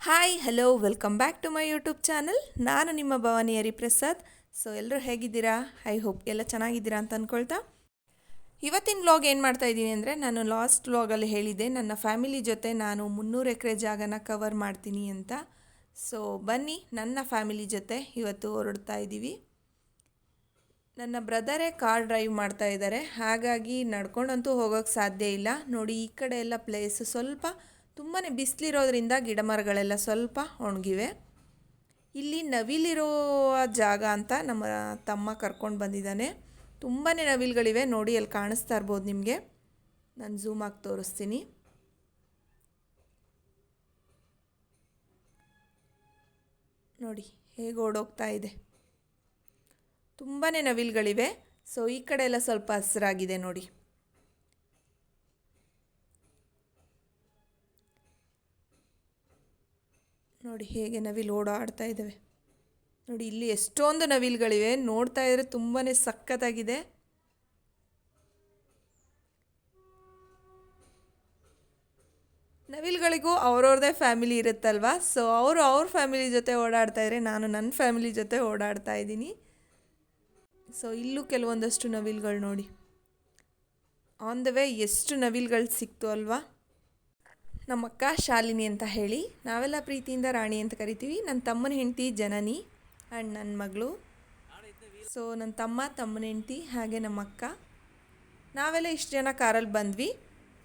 Hi hello welcome back to my YouTube channel. ನಾನು ನಿಮ್ಮ Bhavani Hariprasad. So ಎಲ್ಲರೂ ಹೇಗಿದ್ದೀರಾ? ಐ ಹೋಪ್ ಎಲ್ಲ ಚೆನ್ನಾಗಿದ್ದೀರಾ ಅಂತ ಅಂದ್ಕೊಳ್ತಾ ಇವತ್ತಿನ ವ್ಲಾಗ್ ಏನು ಮಾಡ್ತಾ ಇದ್ದೀನಿ ಅಂದರೆ, ನಾನು ಲಾಸ್ಟ್ ವ್ಲಾಗಲ್ಲಿ ಹೇಳಿದ್ದೆ ನನ್ನ ಫ್ಯಾಮಿಲಿ ಜೊತೆ ನಾನು 300 ಎಕರೆ ಜಾಗನ ಕವರ್ ಮಾಡ್ತೀನಿ ಅಂತ. ಸೊ ಬನ್ನಿ, ನನ್ನ ಫ್ಯಾಮಿಲಿ ಜೊತೆ ಇವತ್ತು ಹೊರಡ್ತಾ ಇದ್ದೀವಿ. ನನ್ನ ಬ್ರದರೇ ಕಾರ್ ಡ್ರೈವ್ ಮಾಡ್ತಾ ಇದ್ದಾರೆ, ಹಾಗಾಗಿ ನಡ್ಕೊಂಡಂತೂ ಹೋಗೋಕ್ಕೆ ಸಾಧ್ಯ ಇಲ್ಲ. ನೋಡಿ, ಈ ಕಡೆ ಎಲ್ಲ ಪ್ಲೇಸ್ ಸ್ವಲ್ಪ ತುಂಬಾ ಬಿಸಿಲಿರೋದ್ರಿಂದ ಗಿಡ ಮರಗಳೆಲ್ಲ ಸ್ವಲ್ಪ ಒಣಗಿವೆ. ಇಲ್ಲಿ ನವಿಲಿರೋ ಜಾಗ ಅಂತ ನಮ್ಮ ತಮ್ಮ ಕರ್ಕೊಂಡು ಬಂದಿದ್ದಾನೆ. ತುಂಬಾ ನವಿಲುಗಳಿವೆ ನೋಡಿ, ಅಲ್ಲಿ ಕಾಣಿಸ್ತಾ ಇರ್ಬೋದು ನಿಮಗೆ. ನಾನು ಝೂಮ್ ಆಗಿ ತೋರಿಸ್ತೀನಿ. ನೋಡಿ ಹೇಗೆ ಓಡೋಗ್ತಾ ಇದೆ. ತುಂಬಾ ನವಿಲುಗಳಿವೆ. ಸೊ ಈ ಕಡೆ ಎಲ್ಲ ಸ್ವಲ್ಪ ಹಸಿರಾಗಿದೆ ನೋಡಿ. ನೋಡಿ ಹೇಗೆ ನವಿಲು ಓಡಾಡ್ತಾ ಇದ್ದಾವೆ. ನೋಡಿ ಇಲ್ಲಿ ಎಷ್ಟೊಂದು ನವಿಲುಗಳಿವೆ, ನೋಡ್ತಾ ಇದ್ರೆ ತುಂಬಾ ಸಖತ್ತಾಗಿದೆ. ನವಿಲುಗಳಿಗೂ ಅವ್ರವ್ರದ್ದೇ ಫ್ಯಾಮಿಲಿ ಇರುತ್ತಲ್ವ. ಸೊ ಅವ್ರ ಫ್ಯಾಮಿಲಿ ಜೊತೆ ಓಡಾಡ್ತಾ ಇದ್ರೆ, ನಾನು ನನ್ನ ಫ್ಯಾಮಿಲಿ ಜೊತೆ ಓಡಾಡ್ತಾ ಇದ್ದೀನಿ. ಸೊ ಇಲ್ಲೂ ಕೆಲವೊಂದಷ್ಟು ನವಿಲುಗಳು ನೋಡಿ. ಆನ್ ದ ವೇ ಎಷ್ಟು ನವಿಲುಗಳು ಸಿಕ್ತು ಅಲ್ವಾ. ನಮ್ಮ ಅಕ್ಕ ಶಾಲಿನಿ ಅಂತ ಹೇಳಿ, ನಾವೆಲ್ಲ ಪ್ರೀತಿಯಿಂದ ರಾಣಿ ಅಂತ ಕರಿತೀವಿ. ನನ್ನ ತಮ್ಮನ ಹೆಂಡತಿ ಜನನಿ ಆ್ಯಂಡ್ ನನ್ನ ಮಗಳು. ಸೊ ನನ್ನ ತಮ್ಮನ ಹೆಂಡತಿ ಹಾಗೆ ನಮ್ಮ ಅಕ್ಕ, ನಾವೆಲ್ಲ ಇಷ್ಟು ಜನ ಕಾರಲ್ಲಿ ಬಂದ್ವಿ.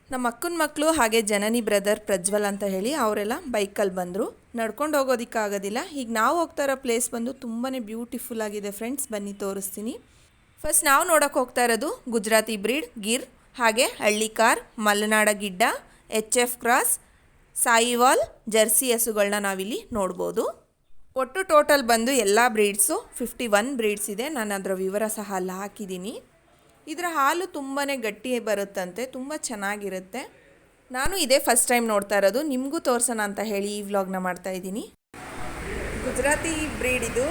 ನಮ್ಮ ಅಕ್ಕನ ಮಕ್ಕಳು ಹಾಗೆ ಜನನಿ ಬ್ರದರ್ ಪ್ರಜ್ವಲ್ ಅಂತ ಹೇಳಿ ಅವರೆಲ್ಲ ಬೈಕಲ್ಲಿ ಬಂದರು. ನಡ್ಕೊಂಡು ಹೋಗೋದಕ್ಕಾಗೋದಿಲ್ಲ. ಈಗ ನಾವು ಹೋಗ್ತಾ ಇರೋ ಪ್ಲೇಸ್ ಬಂದು ತುಂಬಾ ಬ್ಯೂಟಿಫುಲ್ ಆಗಿದೆ ಫ್ರೆಂಡ್ಸ್. ಬನ್ನಿ ತೋರಿಸ್ತೀನಿ. ಫಸ್ಟ್ ನಾವು ನೋಡೋಕೆ ಹೋಗ್ತಾ ಇರೋದು ಗುಜರಾತಿ ಬ್ರೀಡ್ ಗಿರ್, ಹಾಗೆ ಹಳ್ಳಿ ಕಾರ್, ಮಲೆನಾಡ ಗಿಡ್ಡ, HF ಕ್ರಾಸ್, ಸಾಯಿವಾಲ್, ಜರ್ಸಿ ಹಸುಗಳನ್ನ ನಾವಿಲ್ಲಿ ನೋಡ್ಬೋದು. ಒಟ್ಟು ಟೋಟಲ್ ಬಂದು ಎಲ್ಲ ಬ್ರೀಡ್ಸು 51 ಬ್ರೀಡ್ಸ್ ಇದೆ. ನಾನು ಅದರ ವಿವರ ಸಹ ಅಲ್ಲಿ ಹಾಕಿದ್ದೀನಿ. ಇದರ ಹಾಲು ತುಂಬಾ ಗಟ್ಟಿ ಬರುತ್ತಂತೆ, ತುಂಬ ಚೆನ್ನಾಗಿರುತ್ತೆ. ನಾನು ಇದೇ ಫಸ್ಟ್ ಟೈಮ್ ನೋಡ್ತಾ ಇರೋದು, ನಿಮಗೂ ತೋರಿಸೋಣ ಅಂತ ಹೇಳಿ ಈ ವ್ಲಾಗ್ನ ಮಾಡ್ತಾ ಇದ್ದೀನಿ. ಗುಜರಾತಿ ಬ್ರೀಡ್ ಇದು,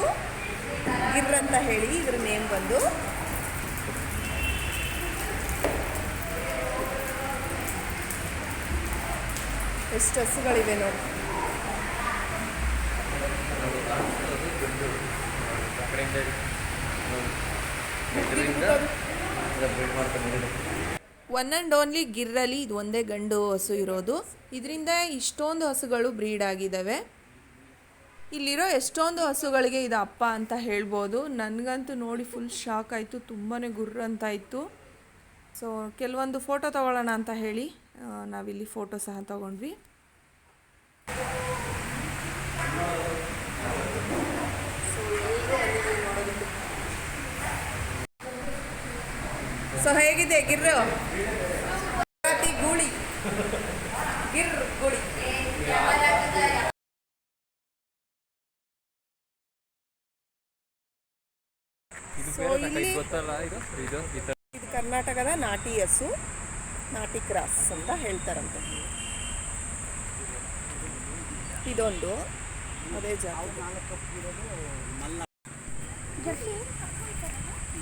ಗಿರ್ ಅಂತ ಹೇಳಿ ಇದ್ರ ನೇಮ್ ಬಂದು. ಎಷ್ಟು ಹಸುಗಳಿವೆ ನೋಡಿ. ಒನ್ ಆ್ಯಂಡ್ ಓನ್ಲಿ ಗಿರ್ರಲ್ಲಿ ಇದು ಒಂದೇ ಗಂಡು ಹಸು ಇರೋದು. ಇದರಿಂದ ಇಷ್ಟೊಂದು ಹಸುಗಳು ಬ್ರೀಡ್ ಆಗಿದ್ದಾವೆ. ಇಲ್ಲಿರೋ ಎಷ್ಟೊಂದು ಹಸುಗಳಿಗೆ ಇದು ಅಪ್ಪ ಅಂತ ಹೇಳ್ಬೋದು. ನನಗಂತೂ ನೋಡಿ ಫುಲ್ ಶಾಕ್ ಆಯಿತು, ತುಂಬಾ ಗುರ್ರ ಅಂತ ಇತ್ತು. ಸೊ ಕೆಲವೊಂದು ಫೋಟೋ ತಗೊಳ್ಳೋಣ ಅಂತ ಹೇಳಿ ನಾವಿಲ್ಲಿ ಫೋಟೋ ಸಹ ತಗೊಂಡ್ವಿ. ಸೊ ಹೇಗಿದೆ ಗಿರ್ರು? ಗೂಳಿ ಗಿರ್ ಗೂಳಿ. ಇದು ಕರ್ನಾಟಕದ ನಾಟಿ ಹಸು, ನಾಟಿ ಕ್ರಾಸ್ ಅಂತ ಹೇಳ್ತಾರಂತೆ. ಇದೊಂದು ಅದೇ ಜಾತಿ.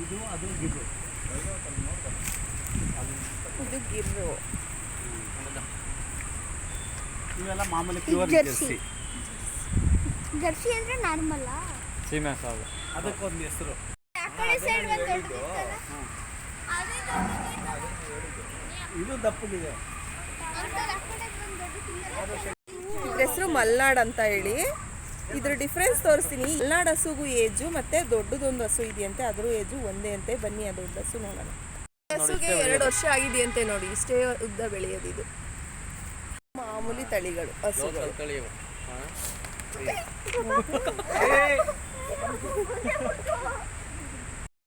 ಇದು ಗಿರ್ರು. ಇವೆಲ್ಲ ಮಾಮೂಲಿ ಪ್ಯೂರ್ ಜರ್ಸಿ. ಜರ್ಸಿ ಅಂದ್ರೆ ನಾರ್ಮಲ್ ಸೀಮೆ ಸಾಲು, ಅದಕ್ಕೊಂದು ಹೆಸರು. ಇದು ದಪ್ಪಗಿದೆ. ಇದ್ರ ಹೆಸರು ಮಲ್ನಾಡ್ ಅಂತ ಹೇಳಿ. ಇದ್ರ ಡಿಫ್ರೆನ್ಸ್ ತೋರಿಸ್ತೀನಿ. ಮಲ್ನಾಡ್ ಹಸುಗೂ ಏಜು ಮತ್ತೆ ದೊಡ್ಡದೊಂದು ಹಸು ಇದೆಯಂತೆ, ಅದ್ರ ಏಜು ಒಂದೇ ಅಂತೆ. ಬನ್ನಿ ಆ ದೊಡ್ಡ ಹಸು ನೋಡೋಣ. ಹಸುಗೆ 2 ವರ್ಷ ಆಗಿದೆಯಂತೆ ನೋಡಿ, ಇಷ್ಟೇ ಉದ್ದ ಬೆಳೆಯೋದು. ಇದು ಮಾಮೂಲಿ ತಳಿಗಳು ಹಸುಗಳು.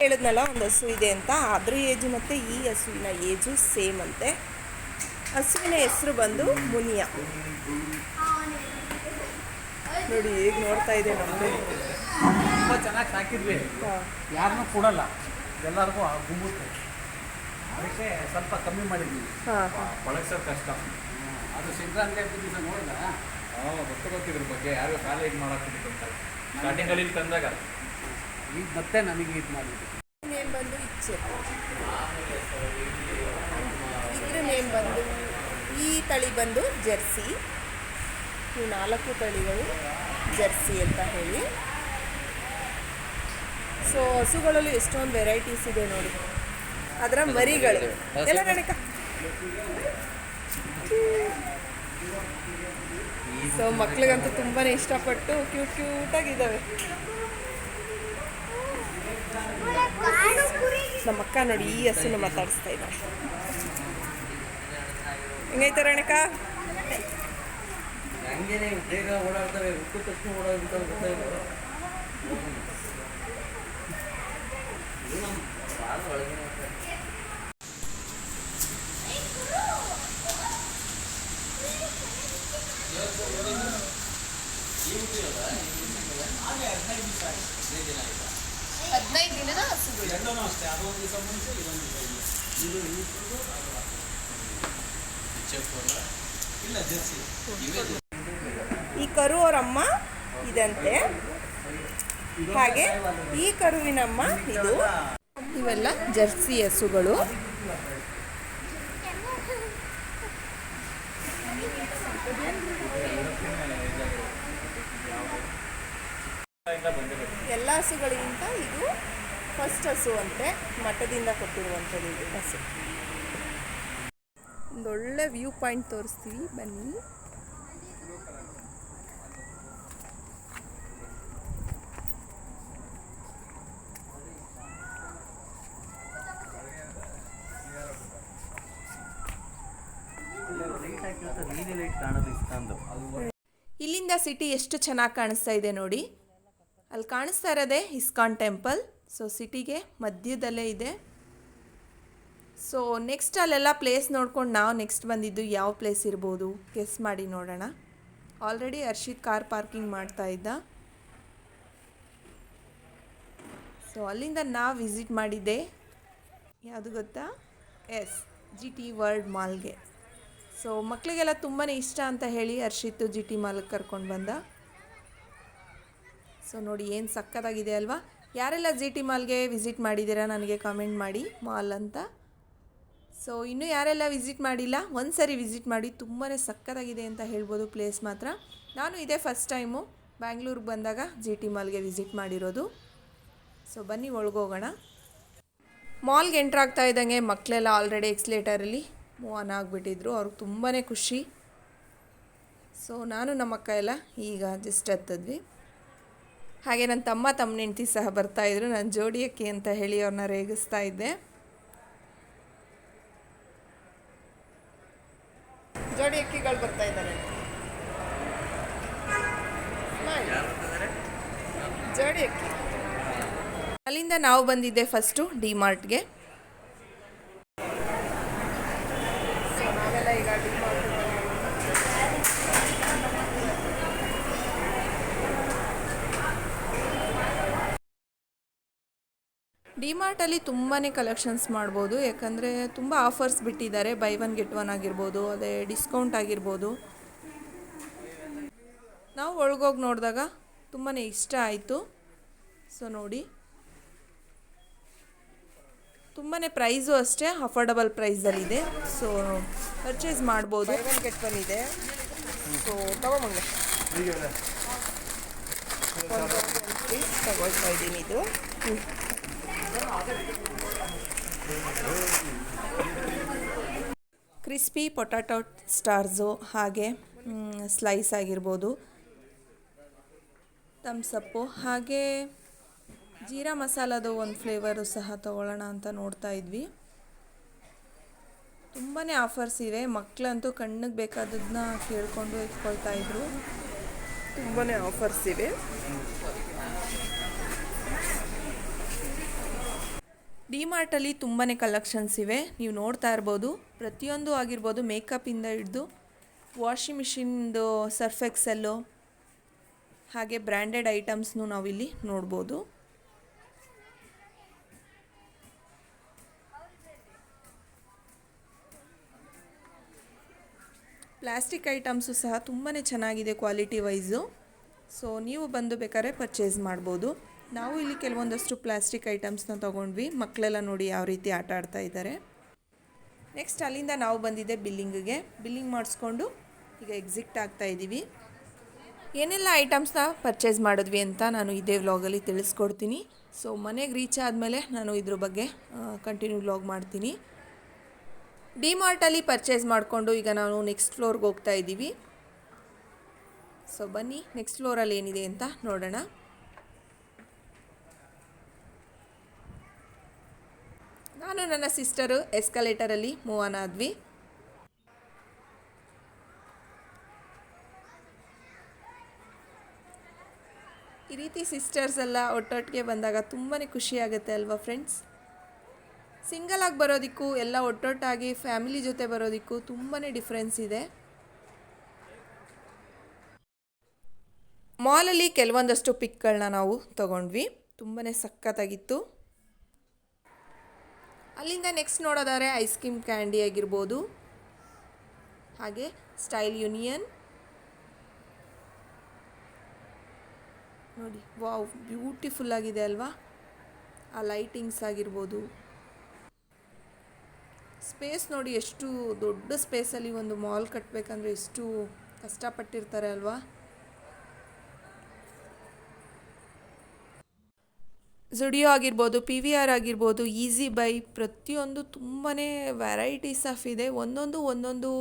ಹೇಳಿದ್ನಲ್ಲ ಒಂದು ಹಸು ಇದೆ ಅಂತ, ಅದ್ರ ಏಜು ಮತ್ತು ಈ ಹಸುವಿನ ಏಜು ಸೇಮ್ ಅಂತೆ. ಹಸುವಿನ ಹೆಸರು ಬಂದು ಮುನಿಯಾ. ನೋಡಿ ಹೇಗೆ ನೋಡ್ತಾ ಇದೆ ನಮಗೆ. ತುಂಬ ಚೆನ್ನಾಗಿ ಸಾಕಿದ್ವಿ, ಯಾರನ್ನೂ ಕೊಡಲ್ಲ, ಎಲ್ಲರಿಗೂ ಗುಂಬುತ್ತೆ. ಅದಕ್ಕೆ ಸ್ವಲ್ಪ ಕಮ್ಮಿ ಮಾಡಿದ್ವಿ. ಬಳಸೋದು ಕಷ್ಟ. ಅದು ಸಂಕ್ರಾಂತಿ ಹಬ್ಬದ ದಿವಸ ನೋಡಿದ ಗೊತ್ತಿದ್ರ ಬಗ್ಗೆ ಯಾರು ಕಾಲ ಇದು ಮಾಡೋಕ್ಕಿಂತ ಸ್ಟಾರ್ಟಿಂಗಲ್ಲಿ ತಂದಾಗ ಈಗ ಮತ್ತೆ ನನಗೆ ಇದು ಮಾಡಿದ್ವಿ. ನೇಮ್ ಬಂದು ಇಚ್ಛೆ. ಇದ್ರ ನೇಮ್ ಬಂದು, ಈ ತಳಿ ಬಂದು ಜರ್ಸಿ. ಇವು 4 ತಳಿಗಳು ಜರ್ಸಿ ಅಂತ ಹೇಳಿ. ಸೊ ಹಸುಗಳಲ್ಲೂ ಎಷ್ಟೊಂದು ವೆರೈಟೀಸ್ ಇದೆ ನೋಡಿ. ಅದರ ಮರಿಗಳು ಎಲ್ಲ ನಡಕ. ಸೊ ಮಕ್ಳಿಗಂತೂ ತುಂಬಾ ಇಷ್ಟಪಟ್ಟು ಕ್ಯೂಟಾಗಿದ್ದಾವೆ. ನಮ್ಮ ಅಕ್ಕ ನೋಡಿ ಈ ಹಸುನ ಮಾತಾಡಿಸ್ತಾ ಇದ್ದಾರೆ. ಹೆಂಗೈತೆ ರಣಕ? ಹಂಗೇನೆ ಬೇಗ ಓಡಾಡ್ತವೆ, ಹುಟ್ಟು ತಕ್ಷಣ ಓಡಾಡ್ತವೆ ಗೊತ್ತಾಯಿಲ್ಲ. ದಿನದ ಹಸುಗಳು ಅಷ್ಟೇ. ಅದೊಂದು ದಿವಸ ಮುಂಚೆ ಇದೊಂದು ಇಲ್ಲ ಜರ್ಸಿ. ಈ ಕರು ಅವ್ರ ಅಮ್ಮ ಇದಂತೆ, ಹಾಗೆ ಈ ಕರುವಿನಮ್ಮ ಇದು. ಇವೆಲ್ಲ ಜರ್ಸಿ ಹಸುಗಳು. ಎಲ್ಲ ಹಸುಗಳಿಗಿಂತ ಇದು ಫಸ್ಟ್ ಹಸು ಅಂತೆ, ಮಠದಿಂದ ಕೊಟ್ಟಿರುವಂಥದ್ದು ಇದು ಹಸು. ಒಂದೊಳ್ಳೆ ವ್ಯೂ ಪಾಯಿಂಟ್ ತೋರಿಸ್ತೀವಿ ಬನ್ನಿ. ಇಲ್ಲಿಂದ ಸಿಟಿ ಎಷ್ಟು ಚೆನ್ನಾಗಿ ಕಾಣಿಸ್ತಾ ಇದೆ ನೋಡಿ. ಅಲ್ಲಿ ಕಾಣಿಸ್ತಾ ಇರೋದೇ ಇಸ್ಕಾನ್ ಟೆಂಪಲ್. ಸೊ ಸಿಟಿಗೆ ಮಧ್ಯದಲ್ಲೇ ಇದೆ. ಸೊ ನೆಕ್ಸ್ಟ್ ಅಲ್ಲೆಲ್ಲ ಪ್ಲೇಸ್ ನೋಡ್ಕೊಂಡು ನಾವು ನೆಕ್ಸ್ಟ್ ಬಂದಿದ್ದು ಯಾವ ಪ್ಲೇಸ್ ಇರ್ಬೋದು ಗೆಸ್ ಮಾಡಿ ನೋಡೋಣ. ಆಲ್ರೆಡಿ ಹರ್ಷಿತ್ ಕಾರ್ ಪಾರ್ಕಿಂಗ್ ಮಾಡ್ತಾ ಇದ್ದ. ಸೊ ಅಲ್ಲಿಂದ ನಾವು ವಿಸಿಟ್ ಮಾಡಿದ್ದೆ ಯಾವುದು ಗೊತ್ತಾ? ಎಸ್, GT ವರ್ಲ್ಡ್ ಮಾಲ್ಗೆ. ಸೊ ಮಕ್ಕಳಿಗೆಲ್ಲ ತುಂಬಾ ಇಷ್ಟ ಅಂತ ಹೇಳಿ ಹರ್ಷಿತ್ತು GT ಮಾಲ್ಗೆ ಕರ್ಕೊಂಡು ಬಂದ. ಸೊ ನೋಡಿ ಏನು ಸಕ್ಕತ್ತಾಗಿದೆ ಅಲ್ವಾ? ಯಾರೆಲ್ಲ GT ಮಾಲ್ಗೆ ವಿಸಿಟ್ ಮಾಡಿದ್ದೀರಾ ನನಗೆ ಕಮೆಂಟ್ ಮಾಡಿ ಮಾಲ್ ಅಂತ. ಸೊ ಇನ್ನೂ ಯಾರೆಲ್ಲ ವಿಸಿಟ್ ಮಾಡಿಲ್ಲ ಒಂದು ಸರಿ ವಿಸಿಟ್ ಮಾಡಿ, ತುಂಬಾ ಸಕ್ಕತ್ತಾಗಿದೆ ಅಂತ ಹೇಳ್ಬೋದು ಪ್ಲೇಸ್ ಮಾತ್ರ. ನಾನು ಇದೇ ಫಸ್ಟ್ ಟೈಮು ಬ್ಯಾಂಗ್ಳೂರಿಗೆ ಬಂದಾಗ GT ಮಾಲ್ಗೆ ವಿಸಿಟ್ ಮಾಡಿರೋದು. ಸೊ ಬನ್ನಿ ಒಳಗೋಗೋಣ. ಮಾಲ್ಗೆ ಎಂಟ್ರ್ ಆಗ್ತಾ ಇದ್ದಂಗೆ ಮಕ್ಕಳೆಲ್ಲ ಆಲ್ರೆಡಿ ಎಕ್ಸ್ಲೇಟರಲ್ಲಿ ಮೂವ್ ಆನ್ ಆಗಿಬಿಟ್ಟಿದ್ರು. ಅವ್ರಿಗೆ ತುಂಬಾ ಖುಷಿ. ಸೊ ನಾನು ನಮ್ಮ ಅಕ್ಕ ಎಲ್ಲ ಈಗ ಜಸ್ಟ್ ಹತ್ತಿದ್ವಿ. ಹಾಗೆ ನನ್ನ ತಮ್ಮ ಹೆಂಡತಿ ಸಹ ಬರ್ತಾಯಿದ್ರು. ನಾನು ಜೋಡಿ ಅಕ್ಕಿ ಅಂತ ಹೇಳಿ ಅವ್ರನ್ನ ರೇಗಿಸ್ತಾ ಇದ್ದೆ. ಜೋಡಿ ಅಕ್ಕಿಗಳು ಬರ್ತಾ ಇದ್ದಾರೆ. ಜೋಡಿ ಅಕ್ಕಿ. ಅಲ್ಲಿಂದ ನಾವು ಬಂದಿದ್ದೆ ಫಸ್ಟು ಡಿಮಾರ್ಟ್ಗೆ. ಸೊ ನಾವೆಲ್ಲ ಈಗ ಡಿಮಾರ್ಟ್ ಡಿಮಾರ್ಟಲ್ಲಿ ತುಂಬಾ ಕಲೆಕ್ಷನ್ಸ್ ಮಾಡ್ಬೋದು. ಯಾಕಂದರೆ ತುಂಬ ಆಫರ್ಸ್ ಬಿಟ್ಟಿದ್ದಾರೆ. ಬೈ ಒನ್ ಗೆಟ್ ಒನ್ ಆಗಿರ್ಬೋದು, ಅದೇ ಡಿಸ್ಕೌಂಟ್ ಆಗಿರ್ಬೋದು. ನಾವು ಒಳಗೋಗಿ ನೋಡಿದಾಗ ತುಂಬಾ ಇಷ್ಟ ಆಯಿತು. ಸೊ ನೋಡಿ, ತುಂಬಾ ಪ್ರೈಸು ಅಷ್ಟೇ ಅಫೋರ್ಡಬಲ್ ಪ್ರೈಸಲ್ಲಿದೆ. ಸೊ ಪರ್ಚೇಸ್ ಮಾಡ್ಬೋದು. ಬೈ ಒನ್ ಗೆಟ್ ಒನ್ ಇದೆ. ಸೊ ತಗೊಂಬಂಗೆ ತಗೊಳ್ತಾ ಇದ್ದೀನಿ. ಇದು ಕ್ರಿಸ್ಪಿ ಪೊಟ್ಯಾಟೊ ಸ್ಟಾರ್ಸು, ಹಾಗೆ ಸ್ಲೈಸ್ ಆಗಿರ್ಬೋದು, ಥಮ್ಸಪ್ಪು, ಹಾಗೆ ಜೀರಾ ಮಸಾಲದು ಒಂದು ಫ್ಲೇವರು ಸಹ ತೊಗೊಳ್ಳೋಣ ಅಂತ ನೋಡ್ತಾ ಇದ್ವಿ. ತುಂಬಾ ಆಫರ್ಸ್ ಇವೆ. ಮಕ್ಕಳಂತೂ ಕಣ್ಣಿಗೆ ಬೇಕಾದದನ್ನ ಕೇಳಿಕೊಂಡು ಎತ್ಕೊಳ್ತಾ ಇದ್ರು. ತುಂಬಾ ಆಫರ್ಸ್ ಇವೆ. ಡಿಮಾರ್ಟಲ್ಲಿ ತುಂಬಾ ಕಲೆಕ್ಷನ್ಸ್ ಇವೆ. ನೀವು ನೋಡ್ತಾ ಇರ್ಬೋದು. ಪ್ರತಿಯೊಂದು ಆಗಿರ್ಬೋದು, ಮೇಕಪ್ಪಿಂದ ಹಿಡಿದು ವಾಷಿಂಗ್ ಮಿಷಿನ್ದು ಸರ್ಫ್ ಎಕ್ಸೆಲ್ಲು, ಹಾಗೆ ಬ್ರ್ಯಾಂಡೆಡ್ ಐಟಮ್ಸ್ನು ನಾವಿಲ್ಲಿ ನೋಡ್ಬೋದು. ಪ್ಲಾಸ್ಟಿಕ್ ಐಟಮ್ಸು ಸಹ ತುಂಬಾ ಚೆನ್ನಾಗಿದೆ ಕ್ವಾಲಿಟಿ ವೈಸು. ಸೊ ನೀವು ಬಂದು ಬೇಕಾದ್ರೆ ಪರ್ಚೇಸ್ ಮಾಡ್ಬೋದು. ನಾವು ಇಲ್ಲಿ ಕೆಲವೊಂದಷ್ಟು ಪ್ಲಾಸ್ಟಿಕ್ ಐಟಮ್ಸ್ನ ತೊಗೊಂಡ್ವಿ. ಮಕ್ಕಳೆಲ್ಲ ನೋಡಿ ಯಾವ ರೀತಿ ಆಟ ಆಡ್ತಾ ಇದ್ದಾರೆ. ನೆಕ್ಸ್ಟ್ ಅಲ್ಲಿಂದ ನಾವು ಬಂದಿದ್ದೆ ಬಿಲ್ಲಿಂಗಿಗೆ. ಬಿಲ್ಲಿಂಗ್ ಮಾಡಿಸ್ಕೊಂಡು ಈಗ ಎಕ್ಸಿಟ್ ಆಗ್ತಾ ಇದ್ದೀವಿ. ಏನೆಲ್ಲ ಐಟಮ್ಸ್ನ ಪರ್ಚೇಸ್ ಮಾಡಿದ್ವಿ ಅಂತ ನಾನು ಇದೇ ವ್ಲಾಗಲ್ಲಿ ತಿಳಿಸ್ಕೊಡ್ತೀನಿ. ಸೊ ಮನೆಗೆ ರೀಚ್ ಆದಮೇಲೆ ನಾನು ಇದ್ರ ಬಗ್ಗೆ ಕಂಟಿನ್ಯೂ ವ್ಲಾಗ್ ಮಾಡ್ತೀನಿ. ಡಿಮಾರ್ಟಲ್ಲಿ ಪರ್ಚೇಸ್ ಮಾಡಿಕೊಂಡು ಈಗ ನಾವು ನೆಕ್ಸ್ಟ್ ಫ್ಲೋರ್ಗೆ ಹೋಗ್ತಾ ಇದ್ದೀವಿ. ಸೊ ಬನ್ನಿ ನೆಕ್ಸ್ಟ್ ಫ್ಲೋರಲ್ಲಿ ಏನಿದೆ ಅಂತ ನೋಡೋಣ. ನಾನು ನನ್ನ ಸಿಸ್ಟರು ಎಸ್ಕಲೇಟರಲ್ಲಿ ಮೂವ್ ಆನ್ ಆದ್ವಿ. ಈ ರೀತಿ ಸಿಸ್ಟರ್ಸ್ ಎಲ್ಲ ಒಟ್ಟೊಟ್ಟಿಗೆ ಬಂದಾಗ ತುಂಬಾ ಖುಷಿಯಾಗುತ್ತೆ ಅಲ್ವಾ ಫ್ರೆಂಡ್ಸ್. ಸಿಂಗಲ್ ಆಗಿ ಬರೋದಕ್ಕೂ ಎಲ್ಲ ಒಟ್ಟೊಟ್ಟಾಗಿ ಫ್ಯಾಮಿಲಿ ಜೊತೆ ಬರೋದಕ್ಕೂ ತುಂಬಾ ಡಿಫ್ರೆನ್ಸ್ ಇದೆ. ಮಾಲಲ್ಲಿ ಕೆಲವೊಂದಷ್ಟು ಪಿಕ್ಗಳನ್ನ ನಾವು ತೊಗೊಂಡ್ವಿ, ತುಂಬಾ ಸಖತ್ತಾಗಿತ್ತು. ಅಲ್ಲಿಂದ ನೆಕ್ಸ್ಟ್ ನೋಡೋದಾದ್ರೆ ಐಸ್ ಕ್ರೀಮ್ ಕ್ಯಾಂಡಿ ಆಗಿರ್ಬೋದು, ಹಾಗೆ ಸ್ಟೈಲ್ ಯೂನಿಯನ್ ನೋಡಿ, ವಾವ್ ಬ್ಯೂಟಿಫುಲ್ ಆಗಿದೆ ಅಲ್ವಾ. ಆ ಲೈಟಿಂಗ್ಸ್ ಆಗಿರ್ಬೋದು, ಸ್ಪೇಸ್ ನೋಡಿ, ಎಷ್ಟು ದೊಡ್ಡ ಸ್ಪೇಸಲ್ಲಿ ಒಂದು ಮಾಲ್ ಕಟ್ಟಬೇಕಂದ್ರೆ ಎಷ್ಟು ಕಷ್ಟಪಟ್ಟಿರ್ತಾರೆ ಅಲ್ವಾ. ಜುಡಿಯೋ ಆಗಿರ್ಬೋದು, PVR ಆಗಿರ್ಬೋದು, ಈಸಿ ಬೈ, ಪ್ರತಿಯೊಂದು ತುಂಬಾ ವೆರೈಟೀಸ್ ಆಫ್ ಇದೆ. ಒಂದೊಂದು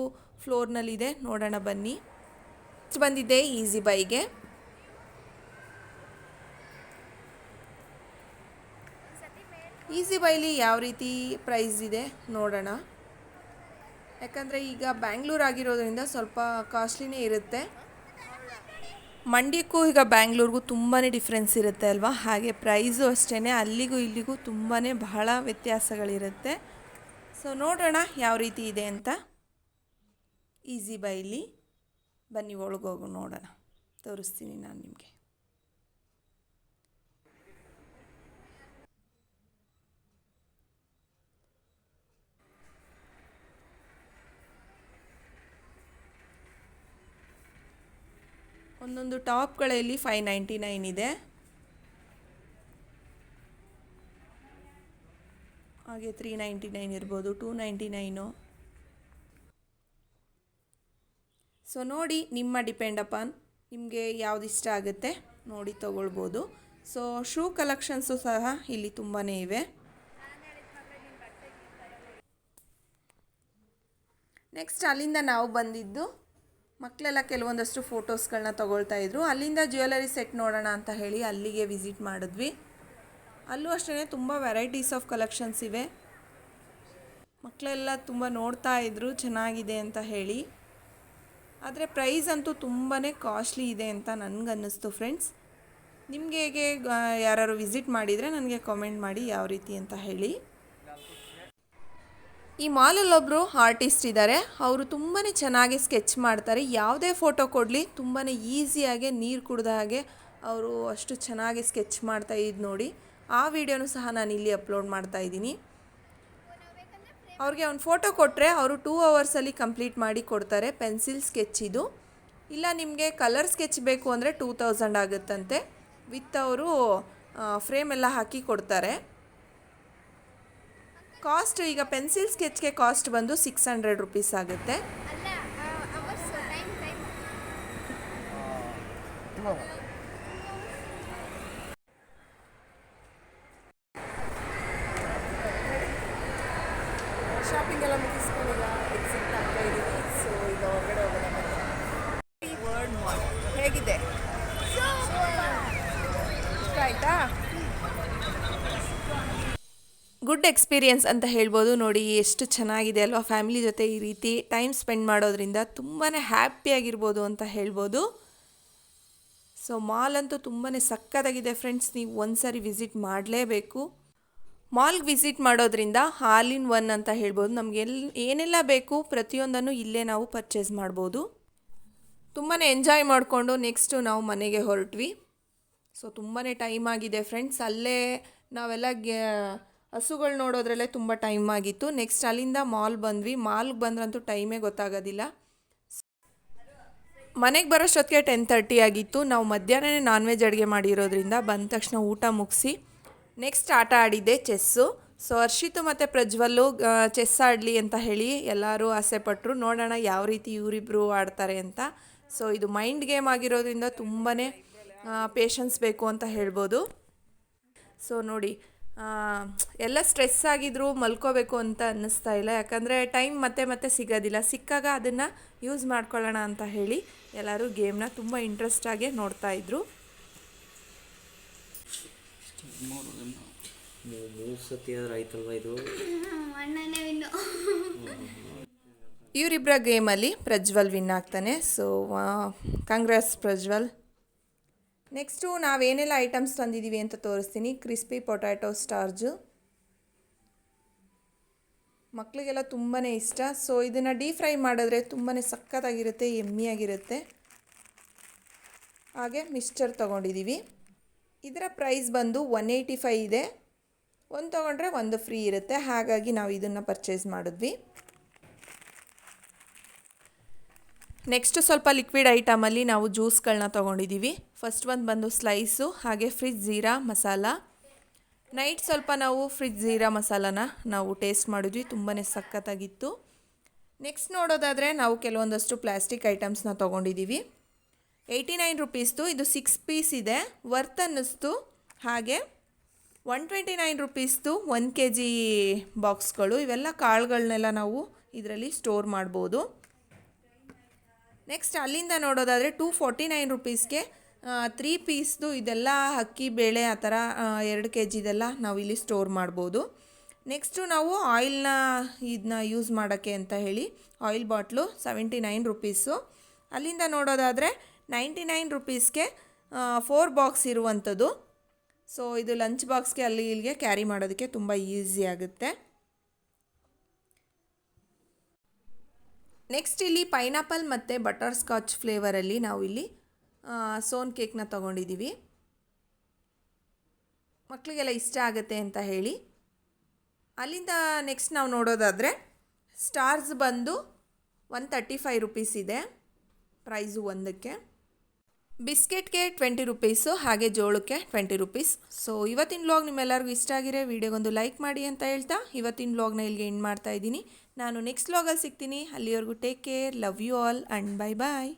ಫ್ಲೋರ್ನಲ್ಲಿದೆ. ನೋಡೋಣ ಬನ್ನಿ. ಬಂದಿದ್ದೆ ಈಸಿ ಬೈಗೆ. ಈಸಿ ಬೈಲಿ ಯಾವ ರೀತಿ ಪ್ರೈಸ್ ಇದೆ ನೋಡೋಣ. ಯಾಕಂದರೆ ಈಗ ಬ್ಯಾಂಗ್ಳೂರು ಆಗಿರೋದ್ರಿಂದ ಸ್ವಲ್ಪ ಕಾಸ್ಟ್ಲಿನೇ ಇರುತ್ತೆ. ಮಂಡ್ಯಕ್ಕೂ ಈಗ ಬ್ಯಾಂಗ್ಳೂರಿಗೂ ತುಂಬಾ ಡಿಫ್ರೆನ್ಸ್ ಇರುತ್ತೆ ಅಲ್ವಾ. ಹಾಗೆ ಪ್ರೈಸು ಅಷ್ಟೇ, ಅಲ್ಲಿಗೂ ಇಲ್ಲಿಗೂ ತುಂಬಾ ಬಹಳ ವ್ಯತ್ಯಾಸಗಳಿರುತ್ತೆ. ಸೊ ನೋಡೋಣ ಯಾವ ರೀತಿ ಇದೆ ಅಂತ ಈಸಿ ಬೈಲಿ. ಬನ್ನಿ ಒಳಗೋಗು ನೋಡೋಣ, ತೋರಿಸ್ತೀನಿ ನಾನು ನಿಮಗೆ. ಒಂದೊಂದು ಟಾಪ್ಗಳಲ್ಲಿ 599 ಇದೆ. ಹಾಗೆ 399 ಇರ್ಬೋದು, 299. ಸೊ ನೋಡಿ, ನಿಮ್ಮ ಡಿಪೆಂಡ್ ಅಪಾನ್, ನಿಮಗೆ ಯಾವ್ದು ಇಷ್ಟ ಆಗುತ್ತೆ ನೋಡಿ ತೊಗೊಳ್ಬೋದು. ಸೊ ಶೂ ಕಲೆಕ್ಷನ್ಸು ಸಹ ಇಲ್ಲಿ ತುಂಬಾ ಇವೆ. ನೆಕ್ಸ್ಟ್ ಅಲ್ಲಿಂದ ನಾವು ಬಂದಿದ್ದು, ಮಕ್ಕಳೆಲ್ಲ ಕೆಲವೊಂದಷ್ಟು ಫೋಟೋಸ್ಗಳನ್ನ ತೊಗೊಳ್ತಾ ಇದ್ರು. ಅಲ್ಲಿಂದ ಜ್ಯುವೆಲರಿ ಸೆಟ್ ನೋಡೋಣ ಅಂತ ಹೇಳಿ ಅಲ್ಲಿಗೆ ವಿಸಿಟ್ ಮಾಡಿದ್ವಿ. ಅಲ್ಲೂ ಅಷ್ಟೇ ತುಂಬ ವೆರೈಟೀಸ್ ಆಫ್ ಕಲೆಕ್ಷನ್ಸ್ ಇವೆ. ಮಕ್ಕಳೆಲ್ಲ ತುಂಬ ನೋಡ್ತಾ ಇದ್ರು ಚೆನ್ನಾಗಿದೆ ಅಂತ ಹೇಳಿ. ಆದರೆ ಪ್ರೈಸ್ ಅಂತೂ ತುಂಬಾ ಕಾಸ್ಟ್ಲಿ ಇದೆ ಅಂತ ನನಗನ್ನಿಸ್ತು ಫ್ರೆಂಡ್ಸ್. ನಿಮಗೆ ಹೇಗೆ, ಯಾರು ವಿಸಿಟ್ ಮಾಡಿದರೆ ನನಗೆ ಕಾಮೆಂಟ್ ಮಾಡಿ ಯಾವ ರೀತಿ ಅಂತ ಹೇಳಿ. ಈ ಮಾಲಲ್ಲೊಬ್ಬರು ಆರ್ಟಿಸ್ಟ್ ಇದ್ದಾರೆ. ಅವರು ತುಂಬಾ ಚೆನ್ನಾಗಿ ಸ್ಕೆಚ್ ಮಾಡ್ತಾರೆ. ಯಾವುದೇ ಫೋಟೋ ಕೊಡಲಿ ತುಂಬಾ ಈಸಿಯಾಗಿ ನೀರು ಕುಡ್ದ ಹಾಗೆ ಅವರು ಅಷ್ಟು ಚೆನ್ನಾಗಿ ಸ್ಕೆಚ್ ಮಾಡ್ತಾ ಇದ್ದು ನೋಡಿ. ಆ ವಿಡಿಯೋನು ಸಹ ನಾನು ಇಲ್ಲಿ ಅಪ್ಲೋಡ್ ಮಾಡ್ತಾ ಇದ್ದೀನಿ. ಅವ್ರಿಗೆ ಒಂದು ಫೋಟೋ ಕೊಟ್ಟರೆ ಅವರು 2 ಅವರ್ಸಲ್ಲಿ ಕಂಪ್ಲೀಟ್ ಮಾಡಿ ಕೊಡ್ತಾರೆ. ಪೆನ್ಸಿಲ್ ಸ್ಕೆಚ್ ಇದು. ಇಲ್ಲ ನಿಮಗೆ ಕಲರ್ ಸ್ಕೆಚ್ ಬೇಕು ಅಂದರೆ 2000 ಆಗುತ್ತಂತೆ. ವಿತ್ ಅವರು ಫ್ರೇಮ್ ಎಲ್ಲ ಹಾಕಿ ಕೊಡ್ತಾರೆ. ಕಾಸ್ಟ್ ಈಗ ಪೆನ್ಸಿಲ್ ಸ್ಕೆಚ್ಗೆ ಕಾಸ್ಟ್ ಬಂದು 600 ರುಪೀಸ್ ಆಗುತ್ತೆ. ಶಾಪಿಂಗ್ ಎಲ್ಲ ಮುಗಿಸ್ಕೊಂಡು ಈಗ ಎಕ್ಸಿಟ್ ಆಗ್ತಾ ಇದ್ದೀವಿ. ಸೊ ಈಗ ಹೊರಗಡೆ ಹೋಗೋಣ. ವರ್ಡ್ ಮಾಲ್ ಹೇಗಿದೆ, ಇಷ್ಟ ಆಯ್ತಾ? ಗುಡ್ ಎಕ್ಸ್ಪೀರಿಯನ್ಸ್ ಅಂತ ಹೇಳ್ಬೋದು. ನೋಡಿ ಎಷ್ಟು ಚೆನ್ನಾಗಿದೆ ಅಲ್ವಾ. ಫ್ಯಾಮಿಲಿ ಜೊತೆ ಈ ರೀತಿ ಟೈಮ್ ಸ್ಪೆಂಡ್ ಮಾಡೋದ್ರಿಂದ ತುಂಬಾ ಹ್ಯಾಪಿಯಾಗಿರ್ಬೋದು ಅಂತ ಹೇಳ್ಬೋದು. ಸೊ ಮಾಲ್ ಅಂತೂ ತುಂಬಾ ಸಕ್ಕತ್ತಾಗಿದೆ ಫ್ರೆಂಡ್ಸ್. ನೀವು ಒಂದ್ಸರಿ ವಿಸಿಟ್ ಮಾಡಲೇಬೇಕು. ಮಾಲ್ಗೆ ವಿಸಿಟ್ ಮಾಡೋದ್ರಿಂದ ಆಲ್ ಇನ್ ಒನ್ ಅಂತ ಹೇಳ್ಬೋದು. ನಮಗೆ ಏನೆಲ್ಲ ಬೇಕು ಪ್ರತಿಯೊಂದನ್ನು ಇಲ್ಲೇ ನಾವು ಪರ್ಚೇಸ್ ಮಾಡ್ಬೋದು. ತುಂಬಾ ಎಂಜಾಯ್ ಮಾಡಿಕೊಂಡು ನೆಕ್ಸ್ಟು ನಾವು ಮನೆಗೆ ಹೊರಟ್ವಿ. ಸೊ ತುಂಬಾ ಟೈಮ್ ಆಗಿದೆ ಫ್ರೆಂಡ್ಸ್. ಅಲ್ಲೇ ನಾವೆಲ್ಲ ಹಸುಗಳು ನೋಡೋದ್ರಲ್ಲೇ ತುಂಬ ಟೈಮ್ ಆಗಿತ್ತು. ನೆಕ್ಸ್ಟ್ ಅಲ್ಲಿಂದ ಮಾಲ್ ಬಂದ್ವಿ. ಮಾಲ್ಗೆ ಬಂದ್ರಂತೂ ಟೈಮೇ ಗೊತ್ತಾಗೋದಿಲ್ಲ. ಮನೆಗೆ ಬರೋಷ್ಟೊತ್ತಿಗೆ 10:30 ಆಗಿತ್ತು. ನಾವು ಮಧ್ಯಾಹ್ನನೇ ನಾನ್ ವೆಜ್ ಅಡುಗೆ ಮಾಡಿರೋದ್ರಿಂದ ಬಂದ ತಕ್ಷಣ ಊಟ ಮುಗಿಸಿ ನೆಕ್ಸ್ಟ್ ಆಟ ಆಡಿದ್ದೆ ಚೆಸ್ಸು. ಸೊ ಹರ್ಷಿತು ಮತ್ತು ಪ್ರಜ್ವಲ್ಲು ಚೆಸ್ ಆಡಲಿ ಅಂತ ಹೇಳಿ ಎಲ್ಲರೂ ಆಸೆ ಪಟ್ಟರು. ನೋಡೋಣ ಯಾವ ರೀತಿ ಇವರಿಬ್ಬರು ಆಡ್ತಾರೆ ಅಂತ. ಸೊ ಇದು ಮೈಂಡ್ ಗೇಮ್ ಆಗಿರೋದ್ರಿಂದ ತುಂಬಾ ಪೇಷನ್ಸ್ ಬೇಕು ಅಂತ ಹೇಳ್ಬೋದು. ಸೊ ನೋಡಿ, ಎಲ್ಲ ಸ್ಟ್ರೆಸ್ ಆಗಿದ್ರು ಮಲ್ಕೋಬೇಕು ಅಂತ ಅನ್ನಿಸ್ತಾ ಇಲ್ಲ, ಯಾಕಂದರೆ ಟೈಮ್ ಮತ್ತೆ ಮತ್ತೆ ಸಿಗೋದಿಲ್ಲ. ಸಿಕ್ಕಾಗ ಅದನ್ನು ಯೂಸ್ ಮಾಡ್ಕೊಳ್ಳೋಣ ಅಂತ ಹೇಳಿ ಎಲ್ಲರೂ ಗೇಮ್ನ ತುಂಬ ಇಂಟ್ರೆಸ್ಟಾಗಿ ನೋಡ್ತಾಯಿದ್ರು. ಮೂರು ಸತಿ ಆದ್ರೆ ಆಯ್ತಲ್ವ ಇದು. ಅಣ್ಣನೇ ವಿನ್ನು. ಇವರಿಬ್ಬರ ಗೇಮಲ್ಲಿ ಪ್ರಜ್ವಲ್ ವಿನ್ ಆಗ್ತಾನೆ. ಸೊ ಕಾಂಗ್ರೆಸ್ ಪ್ರಜ್ವಲ್. ನೆಕ್ಸ್ಟು ನಾವೇನೆಲ್ಲ ಐಟಮ್ಸ್ ತಂದಿದ್ದೀವಿ ಅಂತ ತೋರಿಸ್ತೀನಿ. ಕ್ರಿಸ್ಪಿ ಪೊಟ್ಯಾಟೊ ಸ್ಟಾರ್ಜು ಮಕ್ಕಳಿಗೆಲ್ಲ ತುಂಬಾ ಇಷ್ಟ. ಸೊ ಇದನ್ನು ಡೀಪ್ ಫ್ರೈ ಮಾಡಿದ್ರೆ ತುಂಬಾ ಸಖತ್ತಾಗಿರುತ್ತೆ, ಯಮ್ಮಿಯಾಗಿರುತ್ತೆ. ಹಾಗೆ ಮಿಕ್ಸ್ಚರ್ ತೊಗೊಂಡಿದ್ದೀವಿ. ಇದರ ಪ್ರೈಸ್ ಬಂದು 185 ಇದೆ. ಒಂದು ತೊಗೊಂಡ್ರೆ ಒಂದು ಫ್ರೀ ಇರುತ್ತೆ, ಹಾಗಾಗಿ ನಾವು ಇದನ್ನು ಪರ್ಚೇಸ್ ಮಾಡಿದ್ವಿ. ನೆಕ್ಸ್ಟ್ ಸ್ವಲ್ಪ ಲಿಕ್ವಿಡ್ ಐಟಮಲ್ಲಿ ನಾವು ಜ್ಯೂಸ್ಗಳನ್ನ ತೊಗೊಂಡಿದ್ದೀವಿ. ಫಸ್ಟ್ ಒಂದು ಬಂದು ಸ್ಲೈಸು, ಹಾಗೆ ಫ್ರಿಜ್ ಜೀರಾ ಮಸಾಲ. ನೈಟ್ ಸ್ವಲ್ಪ ನಾವು ಫ್ರಿಜ್ ಜೀರಾ ಮಸಾಲಾನ ನಾವು ಟೇಸ್ಟ್ ಮಾಡಿದ್ವಿ, ತುಂಬಾ ಸಖತ್ತಾಗಿತ್ತು. ನೆಕ್ಸ್ಟ್ ನೋಡೋದಾದರೆ ನಾವು ಕೆಲವೊಂದಷ್ಟು ಪ್ಲಾಸ್ಟಿಕ್ ಐಟಮ್ಸ್ನ ತೊಗೊಂಡಿದ್ದೀವಿ. 89 ರುಪೀಸ್ದು ಇದು 6 ಪೀಸ್ ಇದೆ, ವರ್ತ್ ಅನ್ನಿಸ್ತು. ಹಾಗೆ 129 ರುಪೀಸ್ದು 1 kg ಬಾಕ್ಸ್ಗಳು. ಇವೆಲ್ಲ ಕಾಳುಗಳನ್ನೆಲ್ಲ ನಾವು ಇದರಲ್ಲಿ ಸ್ಟೋರ್ ಮಾಡ್ಬೋದು. ನೆಕ್ಸ್ಟ್ ಅಲ್ಲಿಂದ ನೋಡೋದಾದರೆ 249 ರುಪೀಸ್ಗೆ 3 ಪೀಸ್ದು ಇದೆಲ್ಲ ಅಕ್ಕಿ ಬೇಳೆ ಆ ಥರ 2 kg ಇದೆಲ್ಲ ನಾವು ಇಲ್ಲಿ ಸ್ಟೋರ್ ಮಾಡ್ಬೋದು. ನೆಕ್ಸ್ಟು ನಾವು ಇದನ್ನ ಯೂಸ್ ಮಾಡೋಕ್ಕೆ ಅಂತ ಹೇಳಿ ಆಯಿಲ್ ಬಾಟ್ಲು 79 ರುಪೀಸು. ಅಲ್ಲಿಂದ ನೋಡೋದಾದರೆ 99 ರುಪೀಸ್ಗೆ 4 ಬಾಕ್ಸ್ ಇರುವಂಥದ್ದು. ಸೊ ಇದು ಲಂಚ್ ಬಾಕ್ಸ್ಗೆ ಅಲ್ಲಿ ಇಲ್ಲಿಗೆ ಕ್ಯಾರಿ ಮಾಡೋದಕ್ಕೆ ತುಂಬ ಈಸಿ ಆಗುತ್ತೆ. ನೆಕ್ಸ್ಟ್ ಇಲ್ಲಿ ಪೈನಾಪಲ್ ಮತ್ತು ಬಟರ್ ಸ್ಕಾಚ್ ಫ್ಲೇವರಲ್ಲಿ ನಾವು ಇಲ್ಲಿ ಸೋನ್ ಕೇಕ್ನ ತೊಗೊಂಡಿದ್ದೀವಿ. ಮಕ್ಕಳಿಗೆಲ್ಲ ಇಷ್ಟ ಆಗುತ್ತೆ ಅಂತ ಹೇಳಿ. ಅಲ್ಲಿಂದ ನೆಕ್ಸ್ಟ್ ನಾವು ನೋಡೋದಾದರೆ ಸ್ಟಾರ್ಸ್ ಬಂದು 135 ರುಪೀಸ್ ಇದೆ ಪ್ರೈಸು ಒಂದಕ್ಕೆ. ಬಿಸ್ಕೆಟ್ಗೆ 20 ರುಪೀಸು, ಹಾಗೆ ಜೋಳಕ್ಕೆ 20 ರುಪೀಸ್. ಸೊ ಇವತ್ತಿನ ವ್ಲಾಗ್ ನಿಮ್ಮೆಲ್ಲರಿಗೂ ಇಷ್ಟ ಆಗಿರೋ ವಿಡಿಯೋಗೊಂದು ಲೈಕ್ ಮಾಡಿ ಅಂತ ಹೇಳ್ತಾ ಇವತ್ತಿನ ವ್ಲಾಗ್ನ ಇಲ್ಲಿಗೆ ಎಂಡ್ ಮಾಡ್ತಾ ಇದ್ದೀನಿ. ನಾನು ನೆಕ್ಸ್ಟ್ ವ್ಲಾಗಲ್ಲಿ ಸಿಗ್ತೀನಿ. ಅಲ್ಲಿವರೆಗೂ take care, love you all and bye bye.